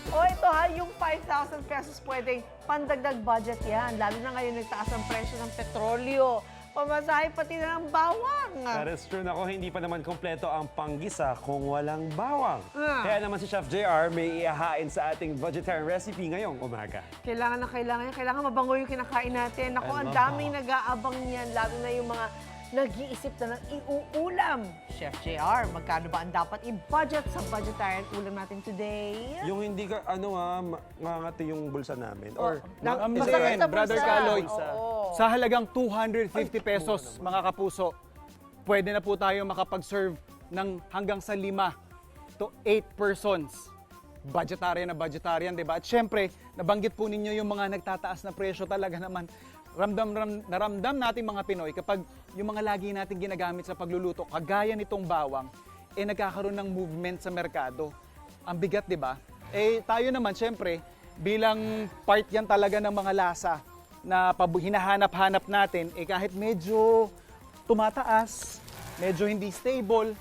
O ito ha, yung 5,000 pesos pwedeng pandagdag budget yan. Lalo na ngayon nagtaas ang presyo ng petrolyo. Pamasahe pati na ng bawang. That is true. Nako, hindi pa naman kompleto ang panggisa kung walang bawang. Kaya naman si Chef JR may ihahain sa ating vegetarian recipe ngayong umaga. Kailangan na kailangan yan. Kailangan mabango yung kinakain natin. Ako, ang daming nag-aabang niyan. Lalo na yung mga nag-iisip na ng iuulam. Chef JR, magkano ba ang dapat i-budget sa vegetarian ulam natin today? Yung hindi ka, ngangati yung bulsa namin. Or, masakit sa Brother bulsa. Kaloy, Oo. sa halagang 250 pesos, mga kapuso, pwede na po tayo makapag-serve ng hanggang sa 5 to 8 persons. Budgetarian na budgetarian, di ba? At syempre, nabanggit po ninyo yung mga nagtataas na presyo talaga naman. Naramdam natin mga Pinoy kapag yung mga lagi natin ginagamit sa pagluluto, kagaya nitong bawang, nagkakaroon ng movement sa merkado. Ang bigat, di ba? Tayo naman, syempre, bilang part yan talaga ng mga lasa na hinahanap-hanap natin, kahit medyo tumataas, medyo hindi stable,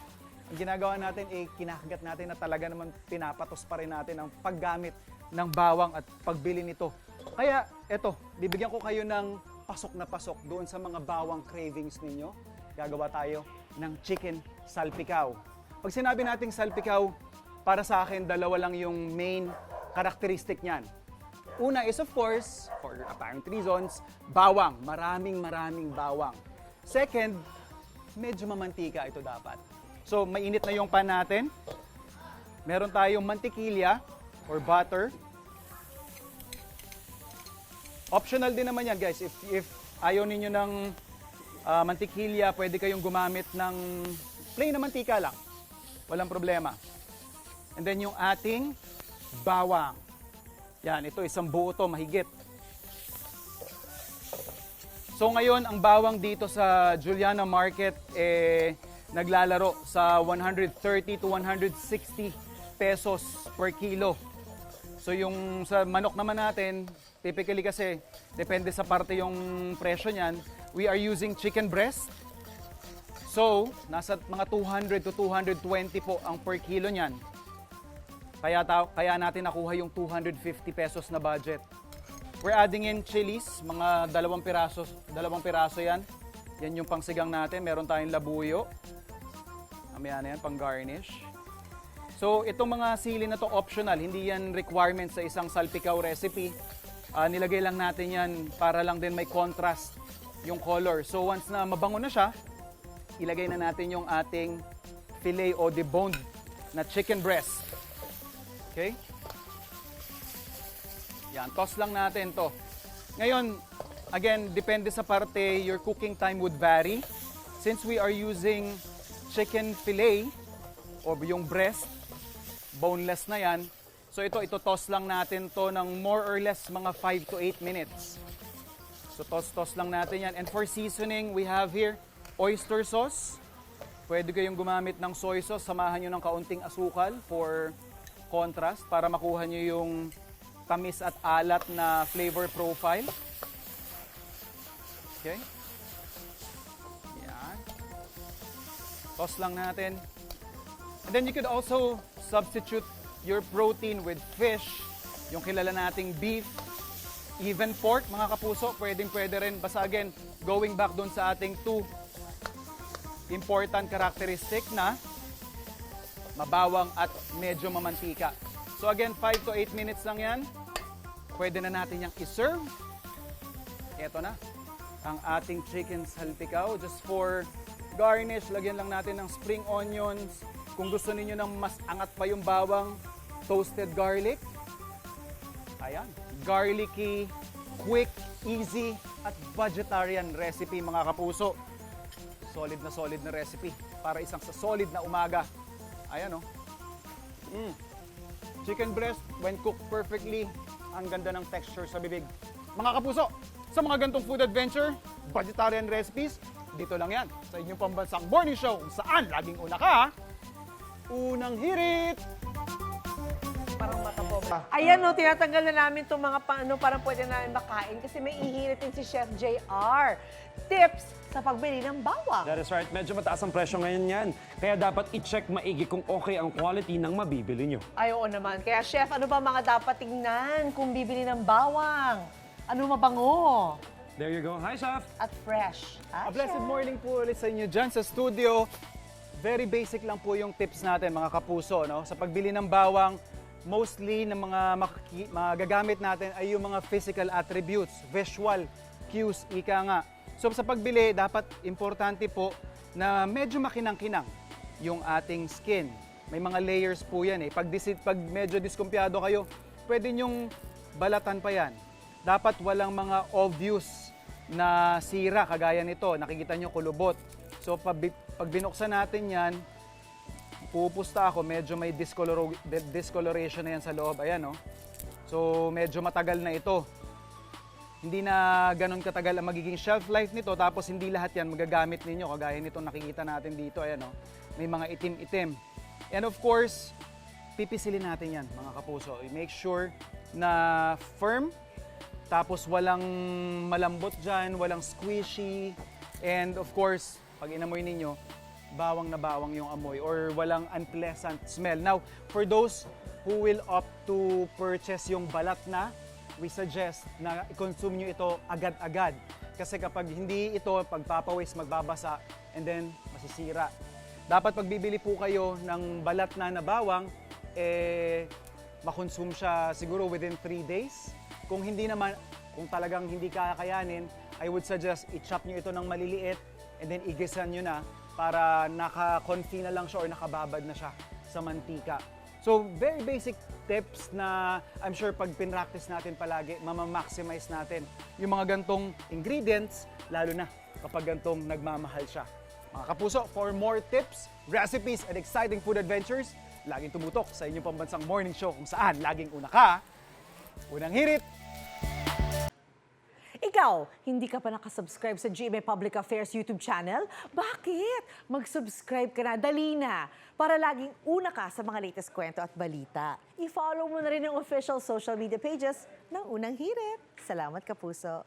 ang ginagawa natin, kinakagat natin na talaga naman pinapatos pa rin natin ang paggamit ng bawang at pagbili nito. Kaya, eto, bibigyan ko kayo ng pasok na pasok doon sa mga bawang cravings ninyo. Gagawa tayo ng chicken salpikaw. Pag sinabi nating salpikaw, para sa akin, dalawa lang yung main characteristic niyan. Una is, of course, for apparent reasons, bawang. Maraming bawang. Second, medyo mamantika ito dapat. So, mainit na yung pan natin. Meron tayong mantikilya or butter. Optional din naman yan, guys. If ayaw ninyo ng mantikilya, pwede kayong gumamit ng plain na mantika lang. Walang problema. And then yung ating bawang. Yan, ito isang buo to, mahigit. So ngayon, ang bawang dito sa Juliana Market, naglalaro sa 130 to 160 pesos per kilo. So yung sa manok naman natin, typically kasi, depende sa parte yung presyo niyan, we are using chicken breast. So, nasa mga 200 to 220 po ang per kilo niyan. Kaya natin nakuha yung 250 pesos na budget. We're adding in chilies, mga 2 piraso yan. Yan yung pangsigang natin. Meron tayong labuyo. Mamaya na yan, pang garnish. So, itong mga sili na to optional, hindi yan requirement sa isang salpikaw recipe. Nilagay lang natin yan para lang din may contrast yung color. So once na mabango na siya, ilagay na natin yung ating fillet o deboned na chicken breast. Okay? Yan, toss lang natin to. Ngayon, again, depende sa parte, your cooking time would vary. Since we are using chicken fillet o yung breast, boneless na yan, so ito toss lang natin to ng more or less mga 5 to 8 minutes. So toss lang natin yan. And for seasoning, we have here oyster sauce. Pwede kayong gumamit ng soy sauce. Samahan nyo ng kaunting asukal for contrast para makuha nyo yung tamis at alat na flavor profile. Okay? Yan. Toss lang natin. And then you could also substitute your protein with fish, yung kilala nating beef, even pork, mga kapuso, pwede rin. Basta again, going back dun sa ating 2 important characteristic na mabawang at medyo mamantika. So again, 5 to 8 minutes lang yan. Pwede na natin yung i-serve. Ito na, ang ating chicken salpikaw. Just for garnish, lagyan lang natin ng spring onions. Kung gusto niyo ng mas angat pa yung bawang, toasted garlic. Ayan, garlicky, quick, easy, at vegetarian recipe, mga kapuso. Solid na recipe para isang sa solid na umaga. Ayan, oh. Chicken breast, when cooked perfectly, ang ganda ng texture sa bibig. Mga kapuso, sa mga gantong food adventure, vegetarian recipes, dito lang yan sa inyong pambansang morning show kung saan laging una ka, unang hirit! Parang mata po Ayan o, tinatanggal na namin itong mga parang pwede namin makain kasi may ihirit din si Chef JR. Tips sa pagbili ng bawang. That is right. Medyo mataas ang presyo ngayon yan. Kaya dapat i-check maigi kung okay ang quality ng mabibili nyo. Ay, oo naman. Kaya Chef, ano ba mga dapat tingnan kung bibili ng bawang? Ano mabango? There you go. Hi, Chef! At fresh. A blessed morning po ulit sa inyo dyan sa studio. Very basic lang po yung tips natin mga kapuso. No? Sa pagbili ng bawang, mostly ng mga magagamit natin ay yung mga physical attributes, visual cues, ika nga. So sa pagbili, dapat importante po na medyo makinang-kinang yung ating skin. May mga layers po yan eh. Pag medyo diskumpiyado kayo, pwede nyong balatan pa yan. Dapat walang mga obvious na sira kagaya nito. Nakikita nyo kulubot. So pag binuksan natin yan, pupusta ako, medyo may discoloration na yan sa loob. Ayan, no? So medyo matagal na ito. Hindi na ganun katagal ang magiging shelf life nito, tapos hindi lahat yan magagamit ninyo kagaya nito nakikita natin dito. Ayan, no? May mga itim-itim. And of course, pipisilin natin yan mga kapuso. Make sure na firm, tapos walang malambot dyan, walang squishy, and of course, pag inamoy ninyo, bawang na bawang yung amoy or walang unpleasant smell. Now, for those who will opt to purchase yung balat na, we suggest na i-consume nyo ito agad-agad. Kasi kapag hindi ito, pagpapawis, magbabasa, and then masisira. Dapat pag bibili po kayo ng balat na bawang, makonsume siya siguro within 3 days. Kung hindi naman, kung talagang hindi kakayanin, I would suggest i-chop nyo ito ng maliliit and then igisan nyo na para naka-confine na lang siya or nakababad na siya sa mantika. So, very basic tips na I'm sure pag pinractice natin palagi, mamamaximize natin yung mga gantong ingredients, lalo na kapag gantong nagmamahal siya. Mga kapuso, for more tips, recipes, and exciting food adventures, laging tumutok sa inyong pambansang morning show kung saan laging una ka, unang hirit. Ikaw, hindi ka pa nakasubscribe sa GMA Public Affairs YouTube channel? Bakit? Mag-subscribe ka na, dali na, para laging una ka sa mga latest kwento at balita. I-follow mo na rin ang official social media pages ng Unang Hirit. Salamat, Kapuso.